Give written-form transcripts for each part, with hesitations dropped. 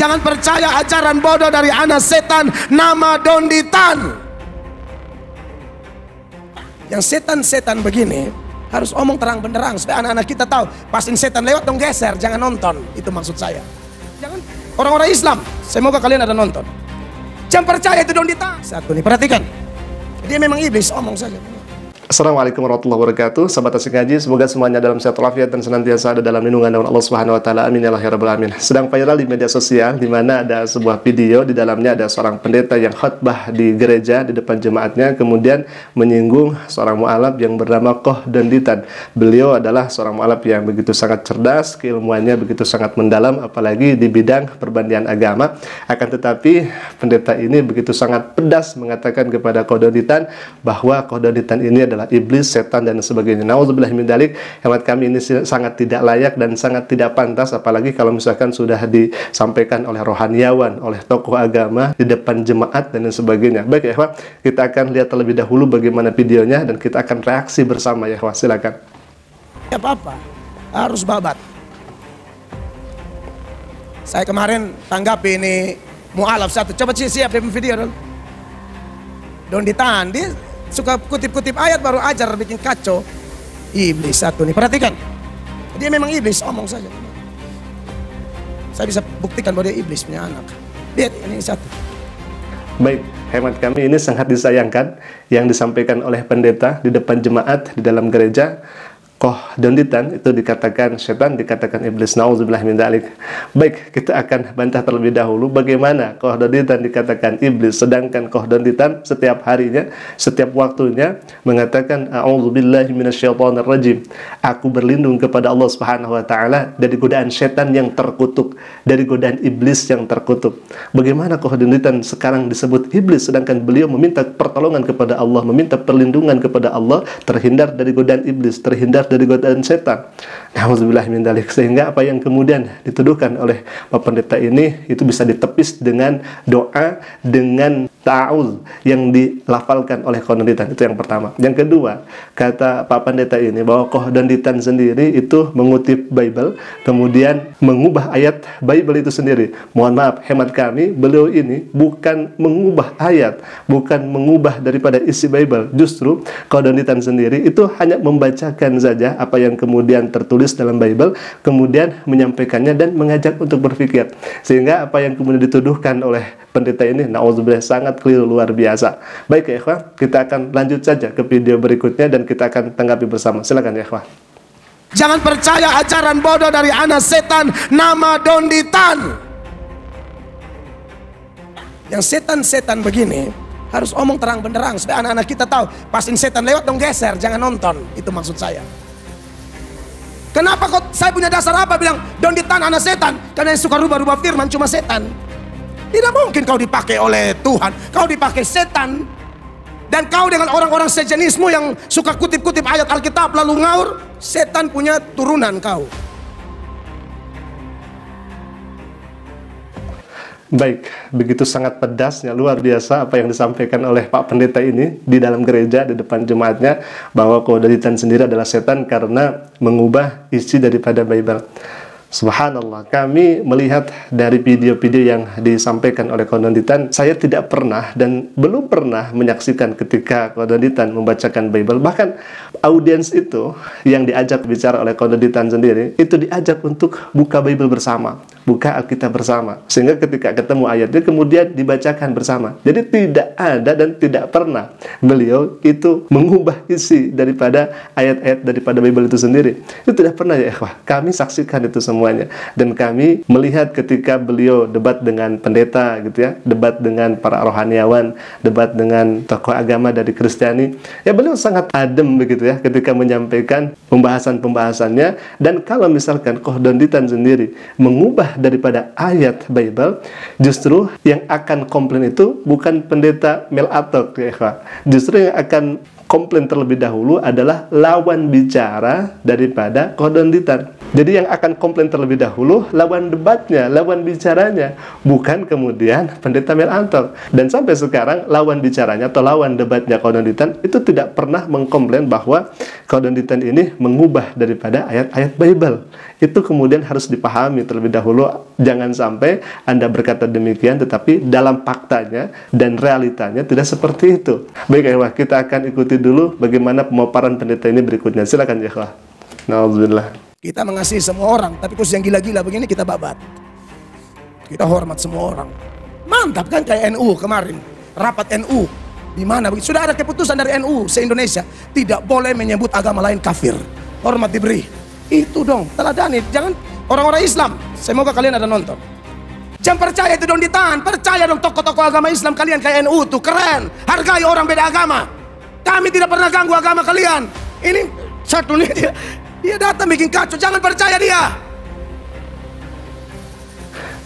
Jangan percaya ajaran bodoh dari anak setan nama Donditan. Yang setan-setan begini harus omong terang benderang supaya anak-anak kita tahu. Pastiin setan lewat dong geser, jangan nonton. Itu maksud saya. Jangan orang-orang Islam, semoga kalian ada nonton. Jangan percaya itu Donditan. Satu nih, perhatikan. Dia memang iblis, omong saja. Assalamualaikum warahmatullahi wabarakatuh. Sahabat Asik Ngaji, semoga semuanya dalam sehat walafiat dan senantiasa ada dalam lindungan Allah Subhanahu wa taala. Amin ya rabbal alamin. Sedang viral di media sosial di mana ada sebuah video, di dalamnya ada seorang pendeta yang khutbah di gereja di depan jemaatnya, kemudian menyinggung seorang mualaf yang bernama Koh Donditan. Beliau adalah seorang mualaf yang begitu sangat cerdas, keilmuannya begitu sangat mendalam apalagi di bidang perbandingan agama. Akan tetapi pendeta ini begitu sangat pedas mengatakan kepada Koh Donditan bahwa Koh Donditan ini adalah iblis, setan dan sebagainya. Nauzubillah min dzalik. Hemat kami ini sangat tidak layak dan sangat tidak pantas, apalagi kalau misalkan sudah disampaikan oleh rohaniawan, oleh tokoh agama di depan jemaat dan sebagainya. Baik ya, ikhwah, kita akan lihat terlebih dahulu bagaimana videonya dan kita akan reaksi bersama ya, ikhwah. Silakan. Ya apa-apa, harus babat. Saya kemarin tanggapi ini mualaf satu. Coba siap video dulu. Donditan, dia suka kutip-kutip ayat baru ajar bikin kacau. Iblis satu nih, perhatikan. Dia memang iblis, omong saja. Saya bisa buktikan bahwa dia iblis punya anak. Lihat ini satu. Baik, hemat kami ini sangat disayangkan yang disampaikan oleh pendeta di depan jemaat di dalam gereja. Koh Donditan itu dikatakan setan, dikatakan iblis. Nauzubillah min dzalik. Baik, kita akan bantah terlebih dahulu bagaimana Koh Donditan dikatakan iblis, sedangkan Koh Donditan setiap harinya, setiap waktunya mengatakan a'udzubillahi minasyaitonir rajim. Aku berlindung kepada Allah Subhanahu wa taala dari godaan setan yang terkutuk, dari godaan iblis yang terkutuk. Bagaimana Koh Donditan sekarang disebut iblis sedangkan beliau meminta pertolongan kepada Allah, meminta perlindungan kepada Allah, terhindar dari godaan iblis, terhindar dari godaan setan. Nauzubillah min dzalik. Sehingga apa yang kemudian dituduhkan oleh Pak Pendeta ini itu bisa ditepis dengan doa, dengan ta'awuz yang dilafalkan oleh Koh Donditan. Itu yang pertama. Yang kedua, kata Pak Pendeta ini bahwa Koh Donditan sendiri itu mengutip Bible, kemudian mengubah ayat Bible itu sendiri. Mohon maaf, hemat kami, beliau ini bukan mengubah ayat, bukan mengubah daripada isi Bible. Justru Koh Donditan sendiri itu hanya membacakan saja apa yang kemudian tertulis dalam Bible, kemudian menyampaikannya dan mengajak untuk berpikir. Sehingga apa yang kemudian dituduhkan oleh pendeta ini, nauzubillah, sangat keliru luar biasa. Baik ya ikhwah, kita akan lanjut saja ke video berikutnya dan kita akan tanggapi bersama. Silakan ya ikhwah. Jangan percaya ajaran bodoh dari anak setan nama Donditan. Yang setan-setan begini harus omong terang benderang supaya anak-anak kita tahu. Pastiin setan lewat dong geser, jangan nonton. Itu maksud saya. Kenapa kok saya punya dasar apa bilang Donditan anak setan? Karena yang suka rubah-rubah firman cuma setan. Tidak mungkin kau dipakai oleh Tuhan, kau dipakai setan. Dan kau dengan orang-orang sejenismu yang suka kutip-kutip ayat Alkitab lalu ngaur, setan punya turunan kau. Baik, begitu sangat pedasnya, luar biasa apa yang disampaikan oleh Pak Pendeta ini di dalam gereja, di depan jemaatnya, bahwa Koh Donditan sendiri adalah setan karena mengubah isi daripada Bible. Subhanallah, kami melihat dari video-video yang disampaikan oleh Koh Donditan, saya tidak pernah dan belum pernah menyaksikan ketika Koh Donditan membacakan Bible. Bahkan audiens itu yang diajak bicara oleh Koh Donditan sendiri, itu diajak untuk buka Bible bersama, buka Alkitab bersama. Sehingga ketika ketemu ayatnya kemudian dibacakan bersama. Jadi tidak ada dan tidak pernah beliau itu mengubah isi daripada ayat-ayat daripada Bible itu sendiri. Itu tidak pernah ya ikhwah. Kami saksikan itu semua. Dan kami melihat ketika beliau debat dengan pendeta gitu ya, debat dengan para rohaniawan, debat dengan tokoh agama dari Kristiani, ya beliau sangat adem begitu ya ketika menyampaikan pembahasan-pembahasannya. Dan kalau misalkan Koh Donditan sendiri mengubah daripada ayat Bible, justru yang akan komplain itu bukan pendeta Mel Atok ya, justru yang akan komplain terlebih dahulu adalah lawan bicara daripada Koh Donditan. Jadi yang akan komplain terlebih dahulu lawan debatnya, lawan bicaranya, bukan kemudian pendeta Mel Antok. Dan sampai sekarang lawan bicaranya atau lawan debatnya Kodonditan itu tidak pernah mengkomplain bahwa Kodonditan ini mengubah daripada ayat-ayat Bible. Itu kemudian harus dipahami terlebih dahulu. Jangan sampai Anda berkata demikian tetapi dalam faktanya dan realitanya tidak seperti itu. Baik, Ikhwah, kita akan ikuti dulu bagaimana pemaparan pendeta ini berikutnya. Silakan, Ikhwah. Nauzubillah. Kita mengasihi semua orang, tapi khusus yang gila-gila begini kita babat. Kita hormat semua orang. Mantap kan kayak NU kemarin, rapat NU. Di mana begitu? Sudah ada keputusan dari NU se-Indonesia, tidak boleh menyebut agama lain kafir. Hormat diberi. Itu dong, teladani. Jangan orang-orang Islam. Semoga kalian ada nonton. Jangan percaya itu dong ditahan. Percaya dong tokoh-tokoh agama Islam kalian kayak NU tuh keren. Hargai orang beda agama. Kami tidak pernah ganggu agama kalian. Ini satu nih dia datang bikin kacau, jangan percaya dia.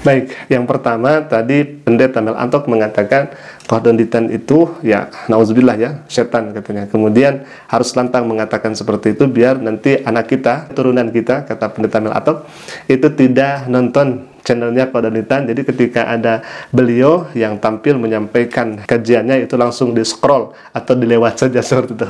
Baik, yang pertama tadi pendeta Mel Antok mengatakan Kodonditan itu ya nauzubillah ya, setan katanya. Kemudian harus lantang mengatakan seperti itu biar nanti anak kita, turunan kita, kata pendeta Mel Antok, itu tidak nonton channelnya Kodonditan. Jadi ketika ada beliau yang tampil menyampaikan kajiannya itu langsung di scroll atau dilewat saja seperti itu.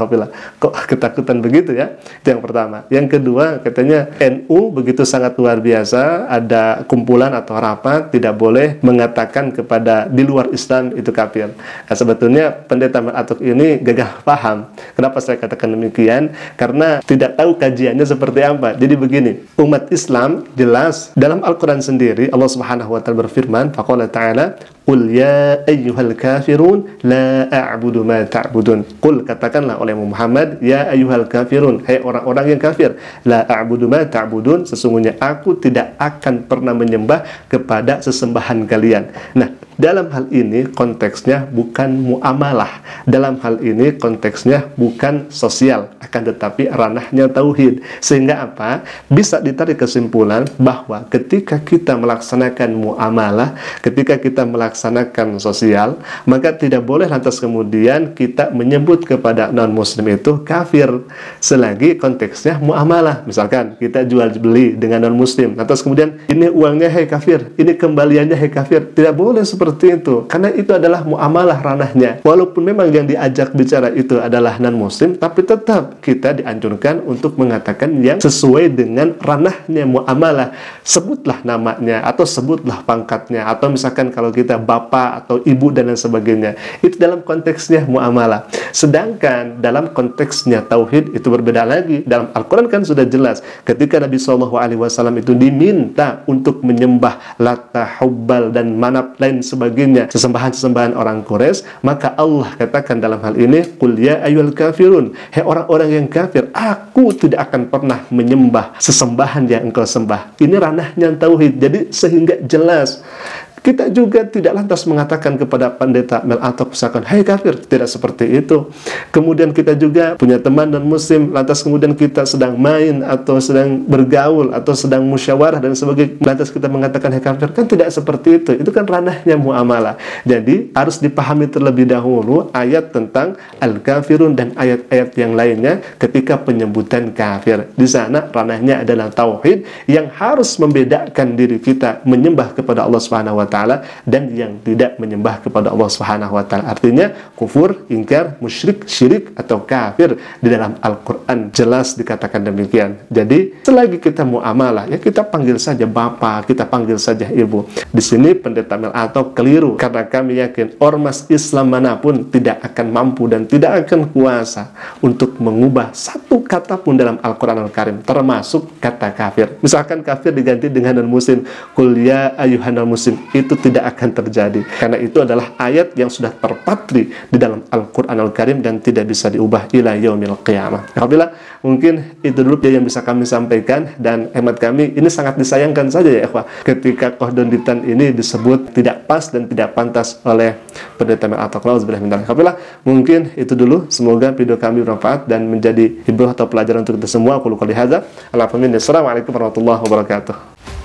Kok ketakutan begitu ya? Itu yang pertama. Yang kedua, katanya NU begitu sangat luar biasa, ada kumpulan atau rapat tidak boleh mengatakan kepada di luar Islam itu kafir. Nah, sebetulnya pendeta Mel Antok ini gagal paham. Kenapa saya katakan demikian? Karena tidak tahu kajiannya seperti apa. Jadi begini, umat Islam jelas dalam Al-Quran sendiri Allah Subhanahu wa taala berfirman, faqala ta'ala, "Qul ya ayyuhal kafirun la a'budu ma ta'budun." Qul, katakanlah oleh Muhammad, ya ayyuhal kafirun, hai orang-orang yang kafir, la a'budu ma ta'budun, sesungguhnya aku tidak akan pernah menyembah kepada sesembahan kalian. Nah, dalam hal ini konteksnya bukan muamalah. Dalam hal ini konteksnya bukan sosial, akan tetapi ranahnya tauhid. Sehingga apa? Bisa ditarik kesimpulan bahwa ketika kita melaksanakan muamalah, ketika kita melaksanakan sosial, maka tidak boleh lantas kemudian kita menyebut kepada non-muslim itu kafir selagi konteksnya muamalah. Misalkan kita jual beli dengan non-muslim, lantas kemudian ini uangnya hai kafir, ini kembaliannya hai kafir. Tidak boleh seperti itu, karena itu adalah muamalah ranahnya. Walaupun memang yang diajak bicara itu adalah non-muslim, tapi tetap kita dianjurkan untuk mengatakan yang sesuai dengan ranahnya muamalah. Sebutlah namanya, atau sebutlah pangkatnya, atau misalkan kalau kita bapak atau ibu dan lain sebagainya. Itu dalam konteksnya muamalah. Sedangkan dalam konteksnya tauhid itu berbeda lagi. Dalam Al-Quran kan sudah jelas, ketika Nabi SAW itu diminta untuk menyembah Lata, Hubbal, dan Manat lain sebagainya, sesembahan-sesembahan orang Quraisy, maka Allah katakan dalam hal ini, qul ya ayyuhal kafirun, hai orang-orang yang kafir, aku tidak akan pernah menyembah sesembahan yang engkau sembah. Ini ranahnya tauhid. Jadi sehingga jelas kita juga tidak lantas mengatakan kepada pendeta Mel Antok misalkan, hai kafir, tidak seperti itu. Kemudian kita juga punya teman dan muslim, lantas kemudian kita sedang main atau sedang bergaul atau sedang musyawarah dan sebagainya, lantas kita mengatakan hai kafir, kan tidak seperti itu. Itu kan ranahnya muamalah. Jadi harus dipahami terlebih dahulu ayat tentang al-kafirun dan ayat-ayat yang lainnya ketika penyebutan kafir. Di sana ranahnya adalah tauhid yang harus membedakan diri kita menyembah kepada Allah Subhanahu wa taala dan yang tidak menyembah kepada Allah Subhanahu wa taala. Artinya kufur, ingkar, musyrik, syirik atau kafir di dalam Al-Qur'an jelas dikatakan demikian. Jadi selagi kita muamalah, ya kita panggil saja bapak, kita panggil saja ibu. Di sini pendeta Mel Antok keliru, karena kami yakin ormas Islam manapun tidak akan mampu dan tidak akan kuasa untuk mengubah satu kata pun dalam Al-Qur'an Al-Karim, termasuk kata kafir. Misalkan kafir diganti dengan non-muslim, qul ya ayyuhan muslim, itu tidak akan terjadi, karena itu adalah ayat yang sudah terpatri di dalam Al-Quran Al-Karim dan tidak bisa diubah ila yaumil qiyamah. Alhamdulillah, mungkin itu dulu yang bisa kami sampaikan, dan hemat kami ini sangat disayangkan saja ya ikhwah, ketika Kodonditan ini disebut tidak pas dan tidak pantas oleh pendeta Mel Antok. Alhamdulillah, mungkin itu dulu. Semoga video kami bermanfaat dan menjadi ibrah atau pelajaran untuk kita semua. Aku luka lihada. Assalamualaikum warahmatullahi wabarakatuh.